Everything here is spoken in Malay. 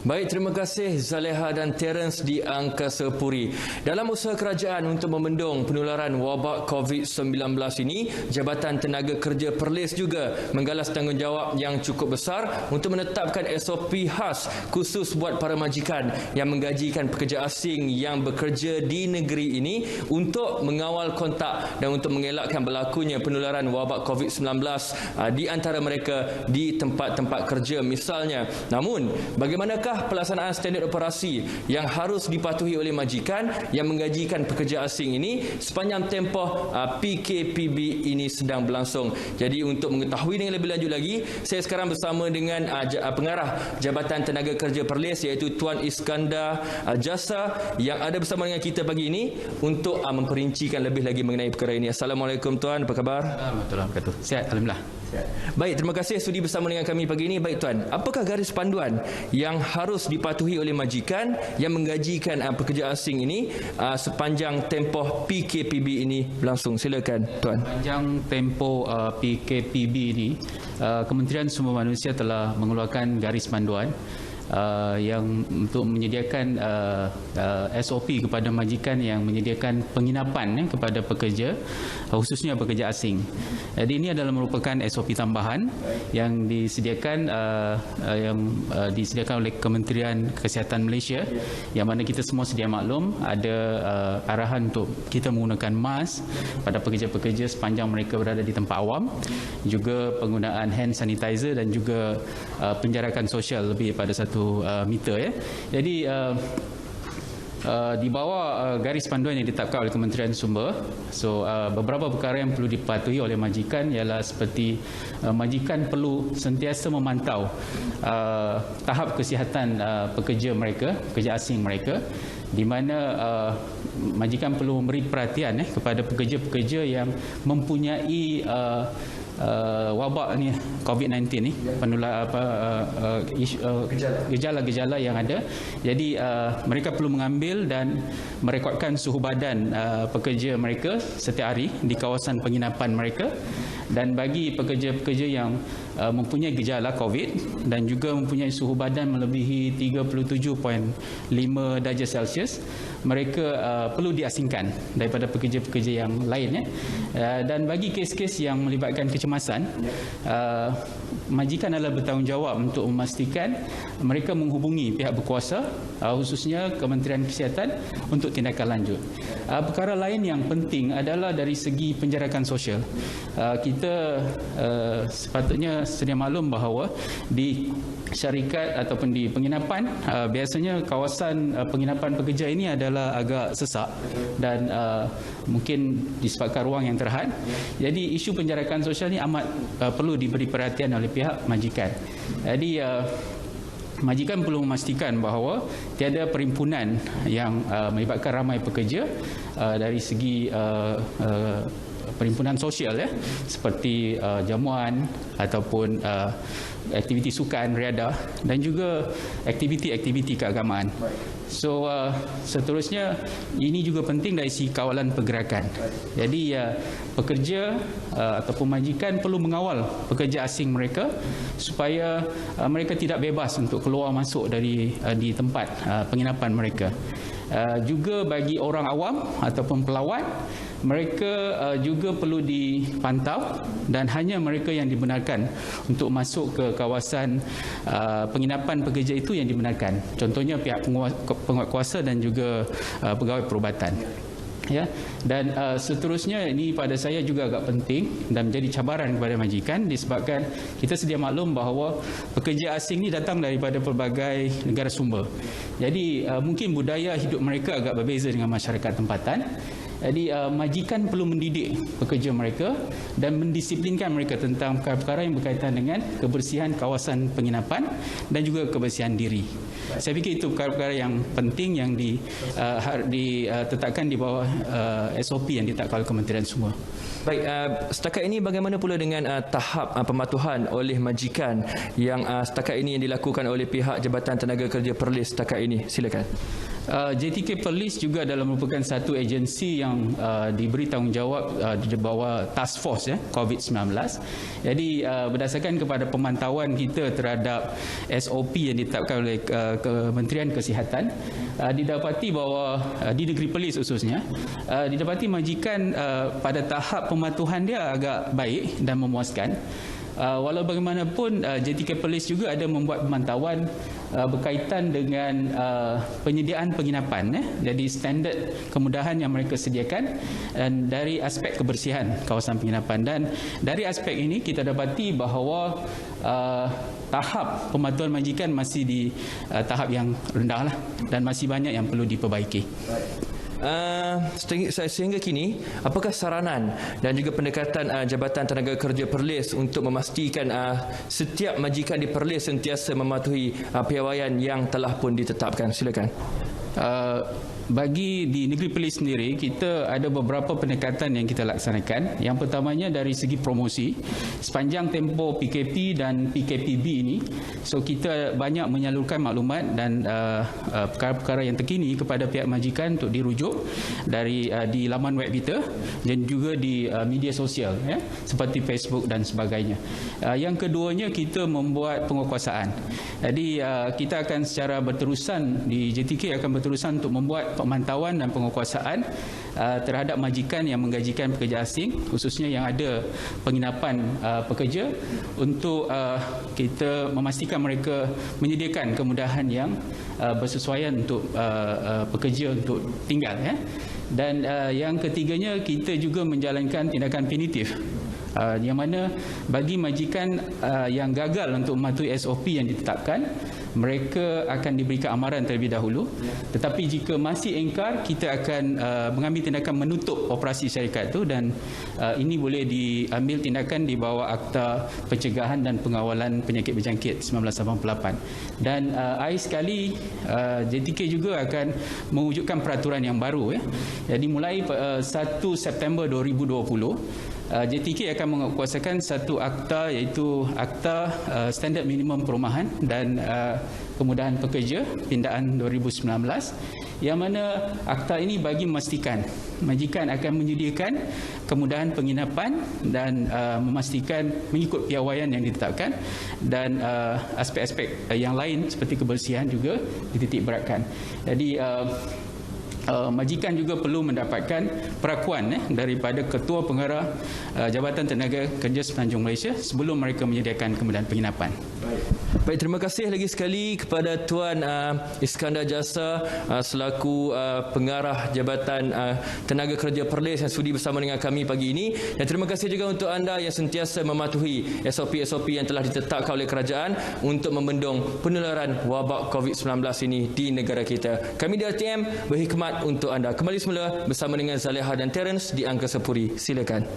Baik, terima kasih Zaleha dan Terence di Angkasa Puri. Dalam usaha kerajaan untuk membendung penularan wabak COVID-19 ini, Jabatan Tenaga Kerja Perlis juga menggalas tanggungjawab yang cukup besar untuk menetapkan SOP khas khusus buat para majikan yang menggajikan pekerja asing yang bekerja di negeri ini untuk mengawal kontak dan untuk mengelakkan berlakunya penularan wabak COVID-19 di antara mereka di tempat-tempat kerja misalnya. Namun, bagaimanakah pelaksanaan standard operasi yang harus dipatuhi oleh majikan yang menggajikan pekerja asing ini sepanjang tempoh PKPB ini sedang berlangsung. Jadi untuk mengetahui dengan lebih lanjut lagi, saya sekarang bersama dengan pengarah Jabatan Tenaga Kerja Perlis iaitu Tuan Iskandar Jasa yang ada bersama dengan kita pagi ini untuk memperincikan lebih lagi mengenai perkara ini. Assalamualaikum Tuan, apa khabar? Assalamualaikum. Sihat, alhamdulillah. Baik, terima kasih sudi bersama dengan kami pagi ini. Baik Tuan, apakah garis panduan yang harus dipatuhi oleh majikan yang menggajikan pekerja asing ini sepanjang tempoh PKPB ini berlangsung? Silakan Tuan. Sepanjang tempoh PKPB ini, Kementerian Sumber Manusia telah mengeluarkan garis panduan yang untuk menyediakan SOP kepada majikan yang menyediakan penginapan kepada pekerja, khususnya pekerja asing. Jadi ini adalah merupakan SOP tambahan yang disediakan oleh Kementerian Kesihatan Malaysia, yang mana kita semua sedia maklum ada arahan untuk kita menggunakan mask pada pekerja-pekerja sepanjang mereka berada di tempat awam, juga penggunaan hand sanitizer dan juga penjarakan sosial lebih daripada 1 meter ya. Jadi di bawah garis panduan yang ditetapkan oleh Kementerian Sumber, beberapa perkara yang perlu dipatuhi oleh majikan ialah seperti majikan perlu sentiasa memantau tahap kesihatan pekerja asing mereka, di mana majikan perlu memberi perhatian kepada pekerja-pekerja yang mempunyai wabak ni COVID-19 ni, gejala-gejala yang ada. Jadi mereka perlu mengambil dan merekodkan suhu badan pekerja mereka setiap hari di kawasan penginapan mereka. Dan bagi pekerja-pekerja yang mempunyai gejala COVID dan juga mempunyai suhu badan melebihi 37.5 darjah Celsius, mereka perlu diasingkan daripada pekerja-pekerja yang lain. Dan bagi kes-kes yang melibatkan kecemasan, majikan adalah bertanggungjawab untuk memastikan mereka menghubungi pihak berkuasa, khususnya Kementerian Kesihatan, untuk tindakan lanjut. Perkara lain yang penting adalah dari segi penjarakan sosial. Kita sepatutnya sedia maklum bahawa di syarikat ataupun di penginapan, biasanya kawasan penginapan pekerja ini adalah agak sesak dan mungkin disebabkan ruang yang terhad. Jadi isu penjarakan sosial ini amat perlu diberi perhatian oleh pihak majikan. Jadi majikan perlu memastikan bahawa tiada perhimpunan yang melibatkan ramai pekerja dari segi perhimpunan sosial seperti jamuan ataupun aktiviti sukan, riadah dan juga aktiviti-aktiviti keagamaan. Seterusnya ini juga penting dari segi kawalan pergerakan. Jadi pekerja ataupun majikan perlu mengawal pekerja asing mereka supaya mereka tidak bebas untuk keluar masuk di tempat penginapan mereka. Juga bagi orang awam ataupun pelawat, mereka juga perlu dipantau dan hanya mereka yang dibenarkan untuk masuk ke kawasan penginapan pekerja itu yang dibenarkan. Contohnya pihak penguatkuasa dan juga pegawai perubatan. Ya, dan seterusnya ini pada saya juga agak penting dan menjadi cabaran kepada majikan disebabkan kita sedia maklum bahawa pekerja asing ini datang daripada pelbagai negara sumber. Jadi mungkin budaya hidup mereka agak berbeza dengan masyarakat tempatan. Jadi majikan perlu mendidik pekerja mereka dan mendisiplinkan mereka tentang perkara-perkara yang berkaitan dengan kebersihan kawasan penginapan dan juga kebersihan diri. Saya fikir itu perkara-perkara yang penting yang ditetapkan di bawah SOP yang ditetapkan oleh Kementerian Sumber. Baik, setakat ini bagaimana pula dengan tahap pematuhan oleh majikan yang setakat ini yang dilakukan oleh pihak Jabatan Tenaga Kerja Perlis setakat ini? Silakan. JTK Perlis juga adalah merupakan satu agensi yang diberi tanggungjawab di bawah task force COVID-19. Jadi berdasarkan kepada pemantauan kita terhadap SOP yang ditetapkan oleh Kementerian Kesihatan, didapati bahawa di negeri Perlis khususnya, didapati majikan pada tahap pematuhan dia agak baik dan memuaskan. Walau bagaimanapun, JTK Perlis juga ada membuat pemantauan berkaitan dengan penyediaan penginapan. Jadi standard kemudahan yang mereka sediakan dan dari aspek kebersihan kawasan penginapan. Dan dari aspek ini kita dapati bahawa tahap pematuhan majikan masih di tahap yang rendah lah, dan masih banyak yang perlu diperbaiki. Sehingga kini, apakah saranan dan juga pendekatan Jabatan Tenaga Kerja Perlis untuk memastikan setiap majikan di Perlis sentiasa mematuhi piawaian yang telah pun ditetapkan? Silakan. Bagi di negeri Perlis sendiri, kita ada beberapa pendekatan yang kita laksanakan. Yang pertamanya dari segi promosi. Sepanjang tempoh PKP dan PKPB ini, so kita banyak menyalurkan maklumat dan perkara-perkara yang terkini kepada pihak majikan untuk dirujuk dari di laman web kita dan juga di media sosial, seperti Facebook dan sebagainya. Yang keduanya, kita membuat penguatkuasaan. Jadi kita akan secara berterusan di JTK akan berterusan untuk membuat pemantauan dan penguatkuasaan terhadap majikan yang menggajikan pekerja asing, khususnya yang ada penginapan pekerja, untuk kita memastikan mereka menyediakan kemudahan yang bersesuaian untuk pekerja untuk tinggal. Dan yang ketiganya, kita juga menjalankan tindakan punitif, yang mana bagi majikan yang gagal untuk mematuhi SOP yang ditetapkan, mereka akan diberikan amaran terlebih dahulu. Tetapi jika masih engkar, kita akan mengambil tindakan menutup operasi syarikat itu, dan ini boleh diambil tindakan di bawah Akta Pencegahan dan Pengawalan Penyakit Berjangkit 1988. Dan akhir sekali, JTK juga akan mewujudkan peraturan yang baru. Jadi mulai 1 September 2020, JTK akan menguatkuasakan satu akta, iaitu Akta Standard Minimum Perumahan dan Kemudahan Pekerja Pindaan 2019, yang mana akta ini bagi memastikan majikan akan menyediakan kemudahan penginapan dan memastikan mengikut piawaian yang ditetapkan, dan aspek-aspek yang lain seperti kebersihan juga dititik beratkan. Jadi majikan juga perlu mendapatkan perakuan daripada Ketua Pengarah Jabatan Tenaga Kerja Semenanjung Malaysia sebelum mereka menyediakan kemudahan penginapan. Baik, terima kasih lagi sekali kepada Tuan Iskandar Jasa selaku Pengarah Jabatan Tenaga Kerja Perlis yang sudi bersama dengan kami pagi ini. Dan terima kasih juga untuk anda yang sentiasa mematuhi SOP-SOP yang telah ditetapkan oleh kerajaan untuk membendung penularan wabak COVID-19 ini di negara kita. Kami di RTM berhikmat untuk anda. Kembali semula bersama dengan Zaleha dan Terence di Angkasa Puri. Silakan.